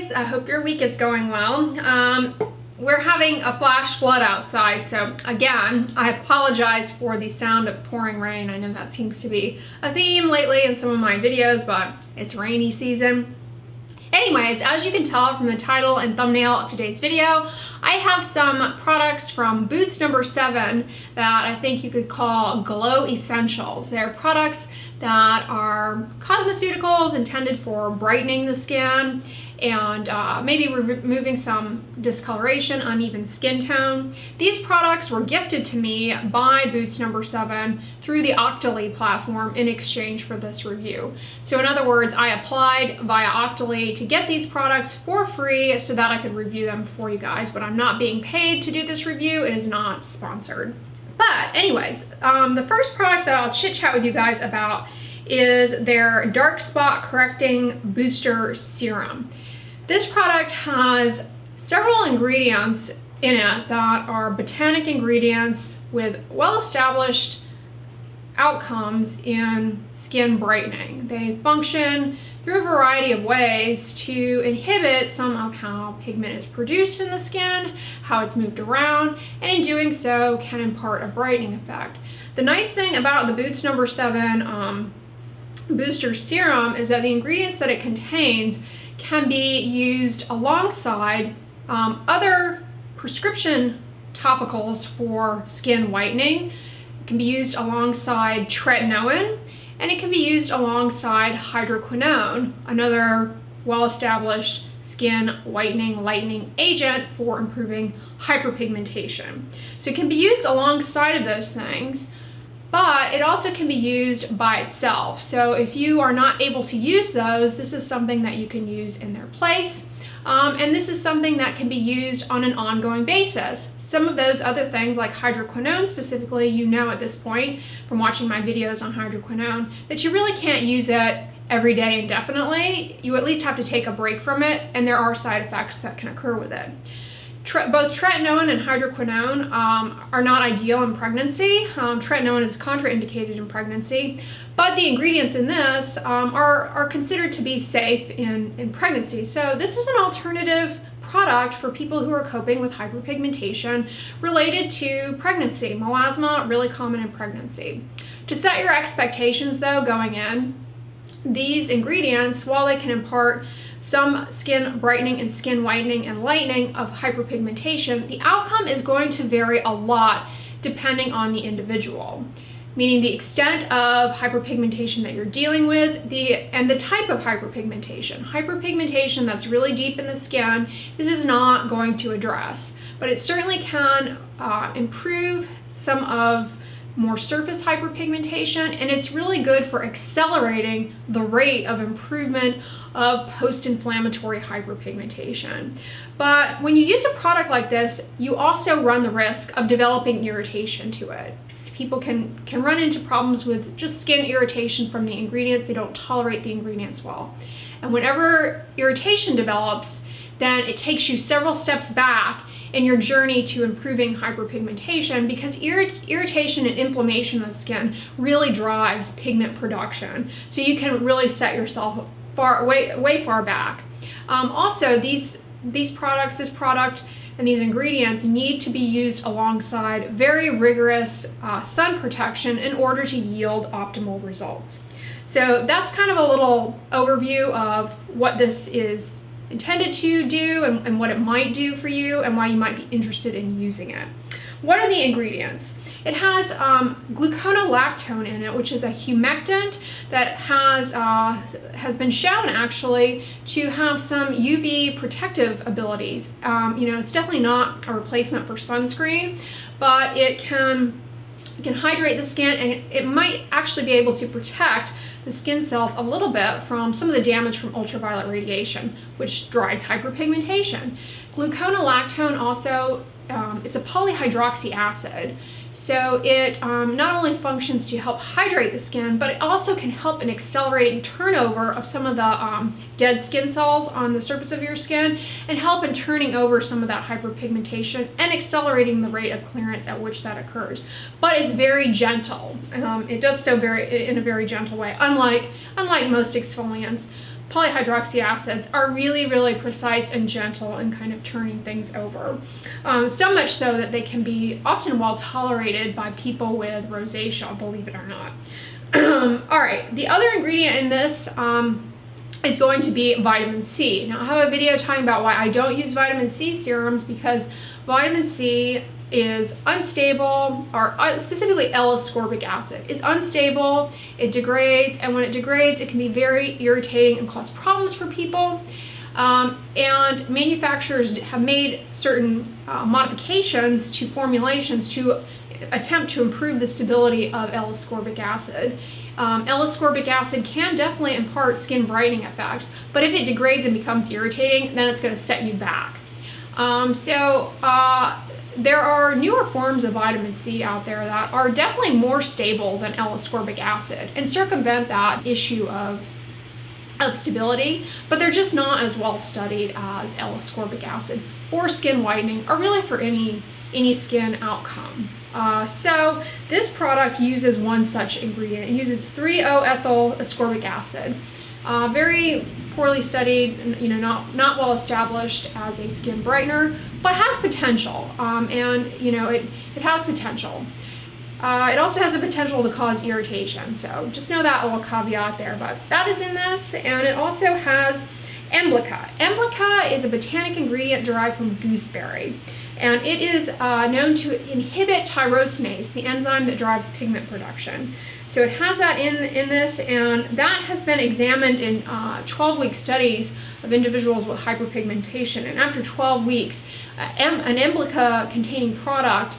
guys, I hope your week is going well. We're having a flash flood outside, so again, I apologize for the sound of pouring rain. I know that seems to be a theme lately in some of my videos, but it's rainy season. Anyways, as you can tell from the title and thumbnail of today's video, I have some products from Boots number 7 that I think you could call glow essentials. They're products that are cosmeceuticals intended for brightening the skin and maybe removing some discoloration, uneven skin tone. These products were gifted to me by Boots number 7 through the Octoly platform in exchange for this review. So in other words, I applied via Octoly to get these products for free so that I could review them for you guys, but I'm not being paid to do this review. It is not sponsored. But anyways, the first product that I'll chit chat with you guys about is their dark spot correcting booster serum. This product has several ingredients in it that are botanic ingredients with well-established outcomes in skin brightening. They function through a variety of ways to inhibit some of how pigment is produced in the skin, how it's moved around, and in doing so can impart a brightening effect. The nice thing about the Boots number 7 booster serum is that the ingredients that it contains can be used alongside other prescription topicals for skin whitening. It can be used alongside tretinoin, and it can be used alongside hydroquinone, another well-established skin whitening, lightening agent for improving hyperpigmentation. So it can be used alongside of those things, but it also can be used by itself. So if you are not able to use those, this is something that you can use in their place. And this is something that can be used on an ongoing basis. Some of those other things like hydroquinone specifically, you know at this point from watching my videos on hydroquinone that you really can't use it every day indefinitely. You at least have to take a break from it, and there are side effects that can occur with it. Both tretinoin and hydroquinone are not ideal in pregnancy. Tretinoin is contraindicated in pregnancy, but the ingredients in this are considered to be safe in pregnancy. So this is an alternative product for people who are coping with hyperpigmentation related to pregnancy. Melasma, really common in pregnancy. To set your expectations though going in, these ingredients, while they can impart some skin brightening and skin whitening and lightening of hyperpigmentation, the outcome is going to vary a lot depending on the individual. Meaning the extent of hyperpigmentation that you're dealing with and the type of hyperpigmentation. Hyperpigmentation that's really deep in the skin, this is not going to address, but it certainly can improve some of more surface hyperpigmentation, and it's really good for accelerating the rate of improvement of post-inflammatory hyperpigmentation. But when you use a product like this, you also run the risk of developing irritation to it. People can run into problems with just skin irritation from the ingredients. They don't tolerate the ingredients well. And whenever irritation develops, then it takes you several steps back in your journey to improving hyperpigmentation, because irritation and inflammation of the skin really drives pigment production. So you can really set yourself way far back. Also, this product and these ingredients need to be used alongside very rigorous sun protection in order to yield optimal results. So that's kind of a little overview of what this is intended to do and what it might do for you and why you might be interested in using it. What are the ingredients? It has gluconolactone in it, which is a humectant that has been shown actually to have some UV protective abilities. It's definitely not a replacement for sunscreen, but it can hydrate the skin, and it might actually be able to protect the skin cells a little bit from some of the damage from ultraviolet radiation, which drives hyperpigmentation. Gluconolactone also, it's a polyhydroxy acid. So it not only functions to help hydrate the skin, but it also can help in accelerating turnover of some of the dead skin cells on the surface of your skin, and help in turning over some of that hyperpigmentation and accelerating the rate of clearance at which that occurs. But it's very gentle. It does so in a very gentle way, unlike most exfoliants. polyhydroxy acids are really, really precise and gentle in kind of turning things over. So much so that they can be often well tolerated by people with rosacea, believe it or not. All right, the other ingredient in this is going to be vitamin C. Now, I have a video talking about why I don't use vitamin C serums, because vitamin C is unstable, or specifically L-ascorbic acid is unstable, it degrades, and when it degrades, it can be very irritating and cause problems for people. And manufacturers have made certain modifications to formulations to attempt to improve the stability of L-ascorbic acid. L-ascorbic acid can definitely impart skin brightening effects, but if it degrades and becomes irritating, then it's going to set you back. There are newer forms of vitamin C out there that are definitely more stable than L-ascorbic acid and circumvent that issue of stability, but they're just not as well studied as L-ascorbic acid for skin whitening, or really for any skin outcome. So this product uses one such ingredient. It uses 3-O-ethyl ascorbic acid. Very poorly studied, not well established as a skin brightener, but has potential. It has potential. It also has the potential to cause irritation, so just know that little caveat there. But that is in this, and it also has emblica. Emblica is a botanic ingredient derived from gooseberry, and it is known to inhibit tyrosinase, the enzyme that drives pigment production. So it has that in this, and that has been examined in 12-week studies of individuals with hyperpigmentation. And after 12 weeks, an emblica containing product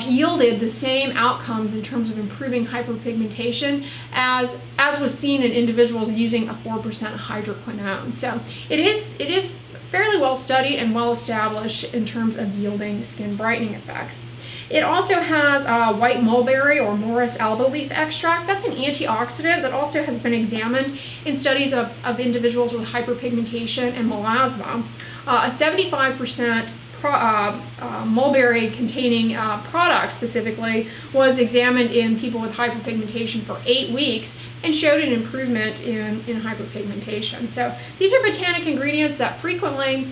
yielded the same outcomes in terms of improving hyperpigmentation as was seen in individuals using a 4% hydroquinone. So it is fairly well studied and well established in terms of yielding skin brightening effects. It also has white mulberry or Morris alba leaf extract. That's an antioxidant that also has been examined in studies of individuals with hyperpigmentation and melasma. A 75% mulberry containing product specifically was examined in people with hyperpigmentation for 8 weeks and showed an improvement in hyperpigmentation. So these are botanic ingredients that frequently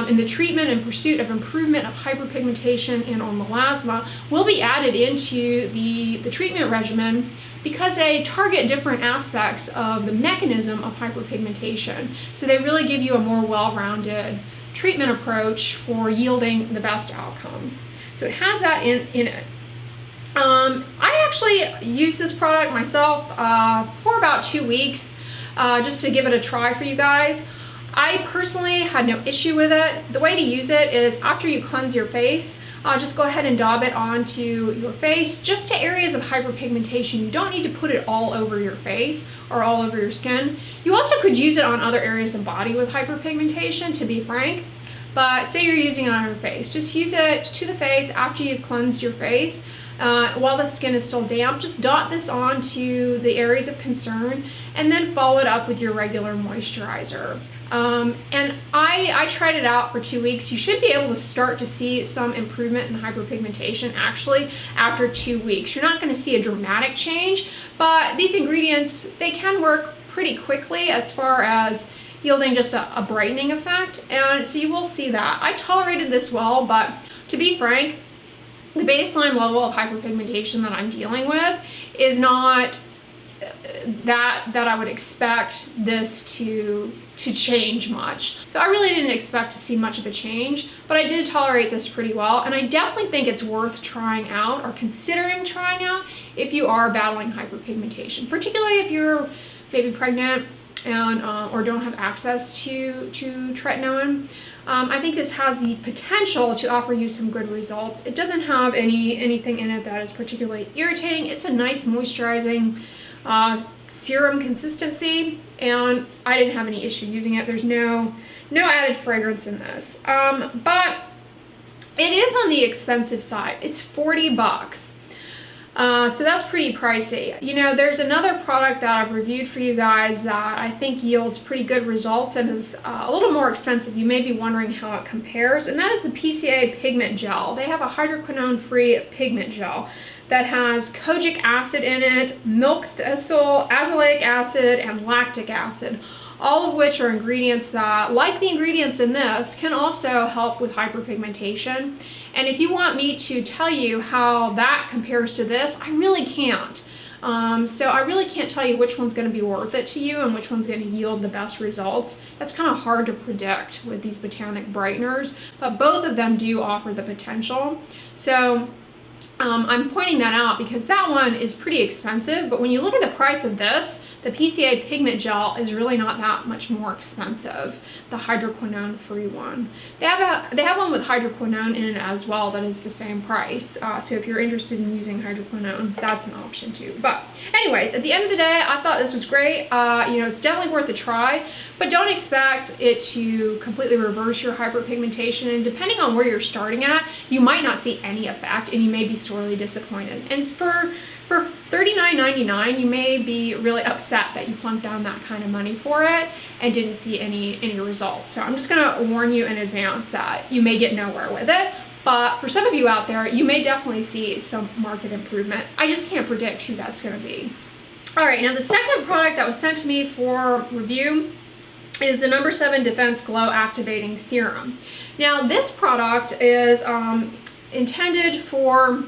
in the treatment and pursuit of improvement of hyperpigmentation and or melasma will be added into the treatment regimen, because they target different aspects of the mechanism of hyperpigmentation. So they really give you a more well-rounded treatment approach for yielding the best outcomes. So it has that in it. I actually used this product myself for about 2 weeks just to give it a try for you guys. I personally had no issue with it. The way to use it is after you cleanse your face, just go ahead and dab it onto your face, just to areas of hyperpigmentation. You don't need to put it all over your face or all over your skin. You also could use it on other areas of the body with hyperpigmentation, to be frank. But say you're using it on your face, just use it to the face after you've cleansed your face. While the skin is still damp, just dot this onto the areas of concern and then follow it up with your regular moisturizer. And I tried it out for 2 weeks. You should be able to start to see some improvement in hyperpigmentation actually after 2 weeks. You're not going to see a dramatic change, but these ingredients, they can work pretty quickly as far as yielding just a brightening effect, and so you will see that. I tolerated this well, but to be frank, the baseline level of hyperpigmentation that I'm dealing with is not that I would expect this to change much. So I really didn't expect to see much of a change, but I did tolerate this pretty well, and I definitely think it's worth trying out or considering trying out if you are battling hyperpigmentation, particularly if you're maybe pregnant and or don't have access to tretinoin. I think this has the potential to offer you some good results. It doesn't have anything in it that is particularly irritating. It's a nice moisturizing serum consistency, and I didn't have any issue using it. There's no added fragrance in this, but it is on the expensive side. It's $40. So that's pretty pricey. You know, there's another product that I've reviewed for you guys that I think yields pretty good results and is a little more expensive. You may be wondering how it compares, and that is the PCA Pigment Gel. They have a hydroquinone-free pigment gel that has kojic acid in it, milk thistle, azelaic acid, and lactic acid, all of which are ingredients that, like the ingredients in this, can also help with hyperpigmentation. And if you want me to tell you how that compares to this, I really can't. So I really can't tell you which one's going to be worth it to you and which one's going to yield the best results. That's kind of hard to predict with these botanic brighteners, but both of them do offer the potential. So I'm pointing that out because that one is pretty expensive, but when you look at the price of this, the PCA pigment gel is really not that much more expensive, the hydroquinone-free one. They have one with hydroquinone in it as well that is the same price. So if you're interested in using hydroquinone, that's an option too. But anyways, at the end of the day, I thought this was great. You know, it's definitely worth a try, but don't expect it to completely reverse your hyperpigmentation. And depending on where you're starting at, you might not see any effect and you may be sorely disappointed. And for $39.99, you may be really upset that you plunked down that kind of money for it and didn't see any results. So I'm just gonna warn you in advance that you may get nowhere with it. But for some of you out there, you may definitely see some market improvement. I just can't predict who that's gonna be. All right, now the second product that was sent to me for review is the No. 7 Defense Glow Activating Serum. Now this product is intended for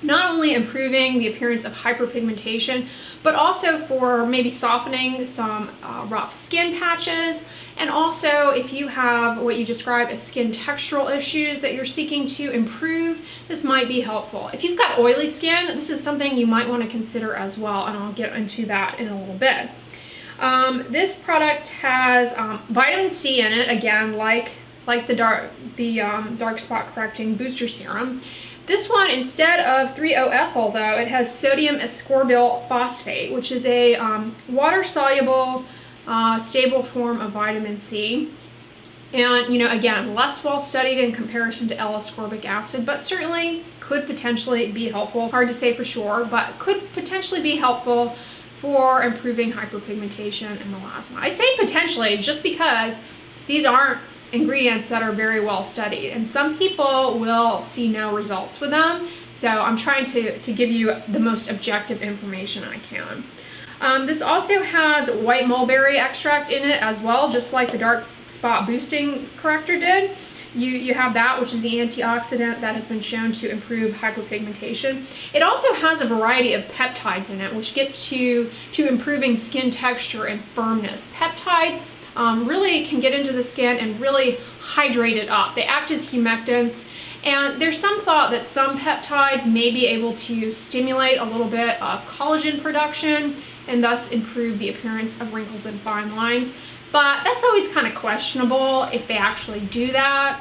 not only improving the appearance of hyperpigmentation, but also for maybe softening some rough skin patches. And also if you have what you describe as skin textural issues that you're seeking to improve, this might be helpful. If you've got oily skin, this is something you might want to consider as well, and I'll get into that in a little bit. This product has vitamin C in it, again, like the dark spot correcting booster serum. This one, instead of 3-O-ethyl though, it has sodium ascorbyl phosphate, which is a water-soluble, stable form of vitamin C. And, you know, again, less well studied in comparison to L-ascorbic acid, but certainly could potentially be helpful. Hard to say for sure, but could potentially be helpful for improving hyperpigmentation and melasma. I say potentially just because these aren't ingredients that are very well studied, and some people will see no results with them. So I'm trying to give you the most objective information I can. This also has white mulberry extract in it as well, just like the dark spot boosting corrector did. You have that, which is the antioxidant that has been shown to improve hyperpigmentation. It also has a variety of peptides in it, which gets to improving skin texture and firmness. Peptides really can get into the skin and really hydrate it up. They act as humectants, and there's some thought that some peptides may be able to stimulate a little bit of collagen production and thus improve the appearance of wrinkles and fine lines. But that's always kind of questionable if they actually do that.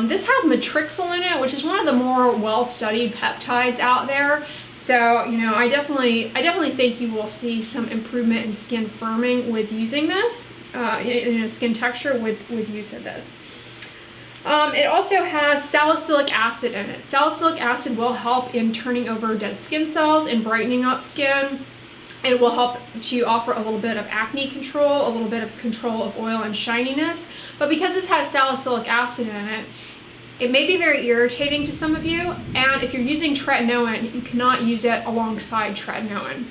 This has matrixyl in it, which is one of the more well-studied peptides out there. So, you know, I definitely think you will see some improvement in skin firming with using this. Skin texture with use of this. It also has salicylic acid in it. Salicylic acid will help in turning over dead skin cells and brightening up skin. It will help to offer a little bit of acne control, a little bit of control of oil and shininess. But because this has salicylic acid in it, it may be very irritating to some of you. And if you're using tretinoin, you cannot use it alongside tretinoin.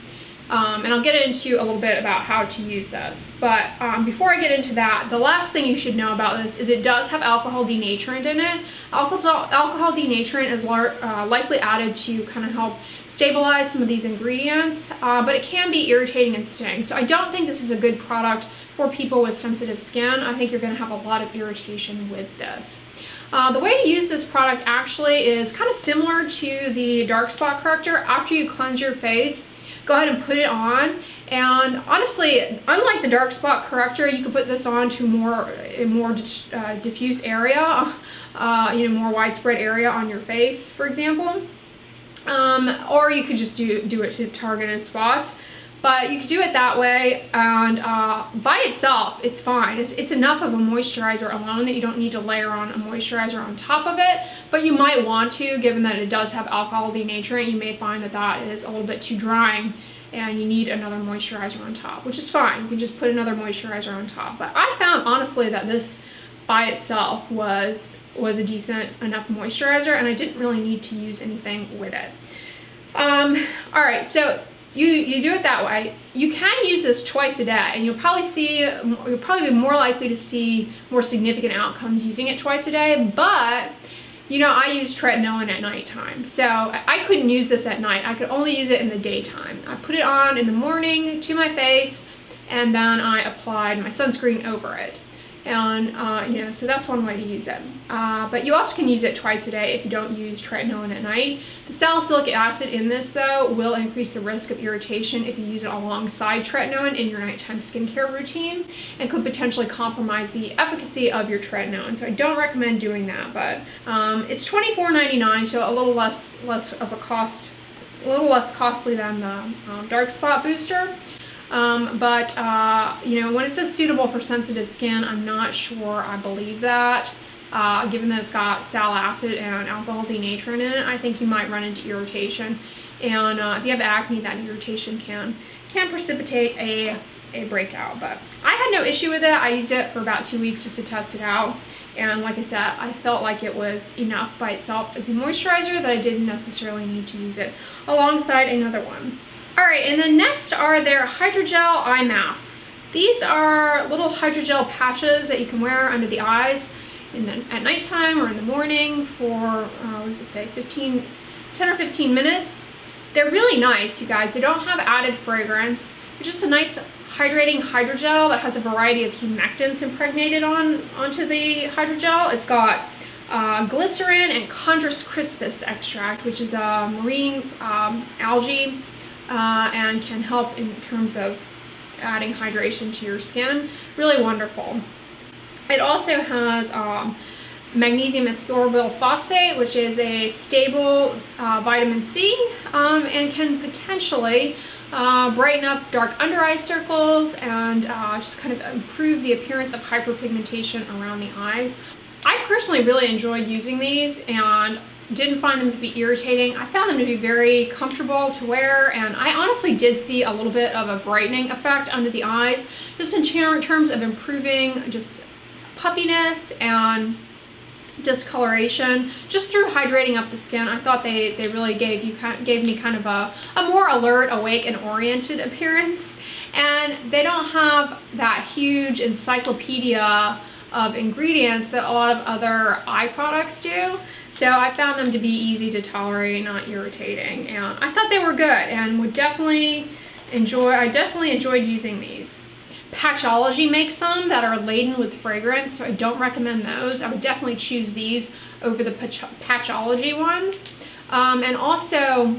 And I'll get into a little bit about how to use this. But before I get into that, the last thing you should know about this is it does have alcohol denaturant in it. Alcohol denaturant is likely added to kind of help stabilize some of these ingredients, but it can be irritating and sting. So I don't think this is a good product for people with sensitive skin. I think you're going to have a lot of irritation with this. The way to use this product actually is kind of similar to the dark spot corrector. After you cleanse your face, go ahead and put it on, and honestly, unlike the dark spot corrector, you can put this on to a more diffuse area, more widespread area on your face, for example, or you could just do it to targeted spots. But you could do it that way, and by itself, it's fine. It's enough of a moisturizer alone that you don't need to layer on a moisturizer on top of it, but you might want to, given that it does have alcohol denaturant. You may find that that is a little bit too drying, and you need another moisturizer on top, which is fine. You can just put another moisturizer on top. But I found, honestly, that this by itself was a decent enough moisturizer, and I didn't really need to use anything with it. All right, so you do it that way. You can use this twice a day, and you'll probably be more likely to see more significant outcomes using it twice a day. But you know, I use tretinoin at nighttime, so I couldn't use this at night. I could only use it in the daytime. I put it on in the morning to my face, and then I applied my sunscreen over it. And you know, so that's one way to use it. But you also can use it twice a day if you don't use tretinoin at night. The salicylic acid in this, though, will increase the risk of irritation if you use it alongside tretinoin in your nighttime skincare routine, and could potentially compromise the efficacy of your tretinoin. So I don't recommend doing that. But it's $24.99, so a little less of a cost, a little less costly than the dark spot booster. You know, when it says suitable for sensitive skin, I'm not sure I believe that. Given that it's got sal acid and alcohol denaturing in it, I think you might run into irritation. And if you have acne, that irritation can precipitate a breakout. But I had no issue with it. I used it for about 2 weeks just to test it out. And like I said, I felt like it was enough by itself as a moisturizer that I didn't necessarily need to use it alongside another one. Alright, and then next are their Hydrogel Eye Masks. These are little hydrogel patches that you can wear under the eyes at nighttime or in the morning for, what does it say, 10 or 15 minutes. They're really nice, you guys. They don't have added fragrance. They're just a nice hydrating hydrogel that has a variety of humectants impregnated onto the hydrogel. It's got glycerin and Chondrus crispus extract, which is a marine algae, and can help in terms of adding hydration to your skin. Really wonderful. It also has magnesium ascorbyl phosphate, which is a stable vitamin C, and can potentially brighten up dark under eye circles and just kind of improve the appearance of hyperpigmentation around the eyes. I personally really enjoyed using these and didn't find them to be irritating. I found them to be very comfortable to wear, and I honestly did see a little bit of a brightening effect under the eyes, just in terms of improving just puffiness and discoloration just through hydrating up the skin. I thought they really gave me kind of a more alert, awake, and oriented appearance. And they don't have that huge encyclopedia of ingredients that a lot of other eye products do. So I found them to be easy to tolerate, not irritating, and I thought they were good and would definitely enjoyed using these. Patchology makes some that are laden with fragrance, so I don't recommend those. I would definitely choose these over the Patchology ones. And also,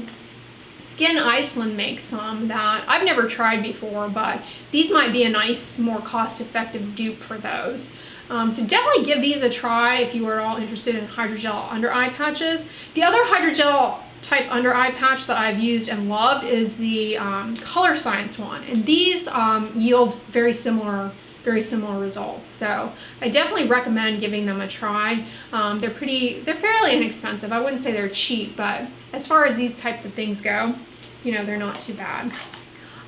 Skin Iceland makes some that I've never tried before, but these might be a nice, more cost-effective dupe for those. So definitely give these a try if you are all interested in hydrogel under eye patches. The other hydrogel type under eye patch that I've used and loved is the Color Science one, and these yield very similar results. So I definitely recommend giving them a try. They're fairly inexpensive. I wouldn't say they're cheap, but as far as these types of things go, you know, they're not too bad.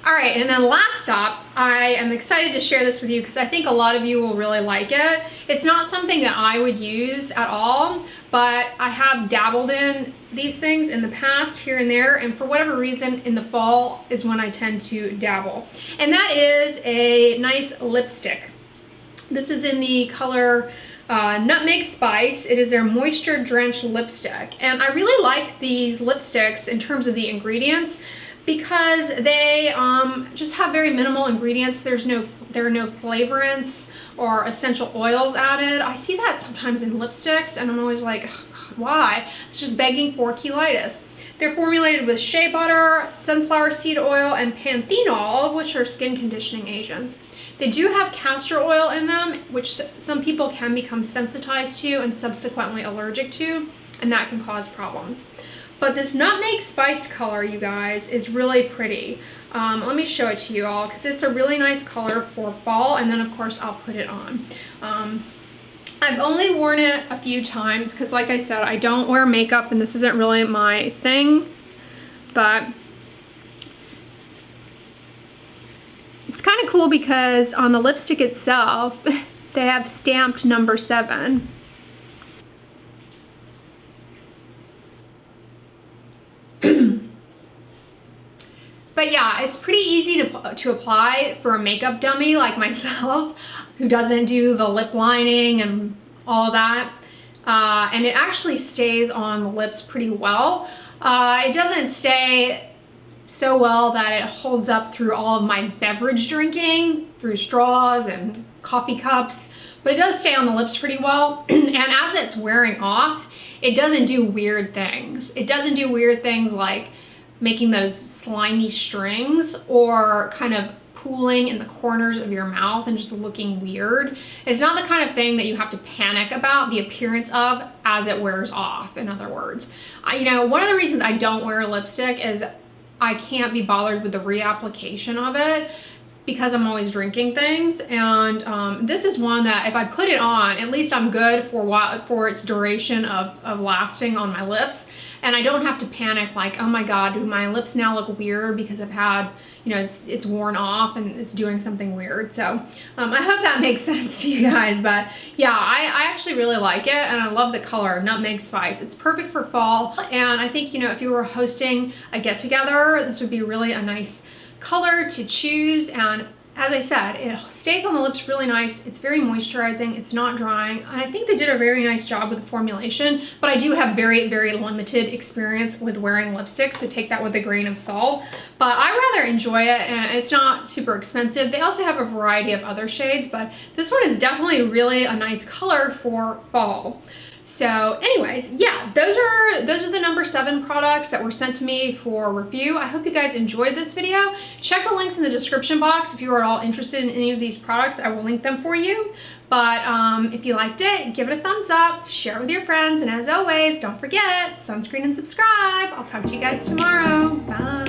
All right, and then last up, I am excited to share this with you because I think a lot of you will really like it. It's not something that I would use at all, but I have dabbled in these things in the past here and there, and for whatever reason in the fall is when I tend to dabble. And that is a nice lipstick. This is in the color Nutmeg Spice. It is their Moisture Drenched Lipstick, and I really like these lipsticks in terms of the ingredients, because they just have very minimal ingredients. There are no flavorants or essential oils added. I see that sometimes in lipsticks, and I'm always like, why? It's just begging for colitis. They're formulated with shea butter, sunflower seed oil, and panthenol, which are skin conditioning agents. They do have castor oil in them, which some people can become sensitized to and subsequently allergic to, and that can cause problems. But this Nutmeg Spice color, you guys, is really pretty. Let me show it to you all because it's a really nice color for fall, and then of course I'll put it on. I've only worn it a few times because, like I said, I don't wear makeup and this isn't really my thing, but it's kind of cool because on the lipstick itself they have stamped number 7. But But yeah, it's pretty easy to apply for a makeup dummy like myself who doesn't do the lip lining and all that. And it actually stays on the lips pretty well. It doesn't stay so well that it holds up through all of my beverage drinking, through straws and coffee cups, but it does stay on the lips pretty well. And as it's wearing off, it doesn't do weird things. It doesn't do weird things like making those slimy strings or kind of pooling in the corners of your mouth and just looking weird. It's not the kind of thing that you have to panic about the appearance of as it wears off, in other words. You know, one of the reasons I don't wear lipstick is I can't be bothered with the reapplication of it because I'm always drinking things, and this is one that if I put it on, at least I'm good for its duration of lasting on my lips, and I don't have to panic like, oh my god, do my lips now look weird because I've had, you know, it's worn off and it's doing something weird. So I hope that makes sense to you guys, but yeah, I actually really like it, and I love the color, Nutmeg Spice. It's perfect for fall, and I think, you know, if you were hosting a get-together, this would be really a nice color to choose. And as I said, it stays on the lips really nice. It's very moisturizing. It's not drying. And I think they did a very nice job with the formulation, but I do have very, very limited experience with wearing lipsticks, so take that with a grain of salt. But I rather enjoy it, and it's not super expensive. They also have a variety of other shades, but this one is definitely really a nice color for fall. So anyways, yeah, those are the number 7 products that were sent to me for review. I hope you guys enjoyed this video. Check the links in the description box if you are at all interested in any of these products. I will link them for you. But if you liked it, give it a thumbs up, share it with your friends, and as always, don't forget, sunscreen and subscribe. I'll talk to you guys tomorrow. Bye.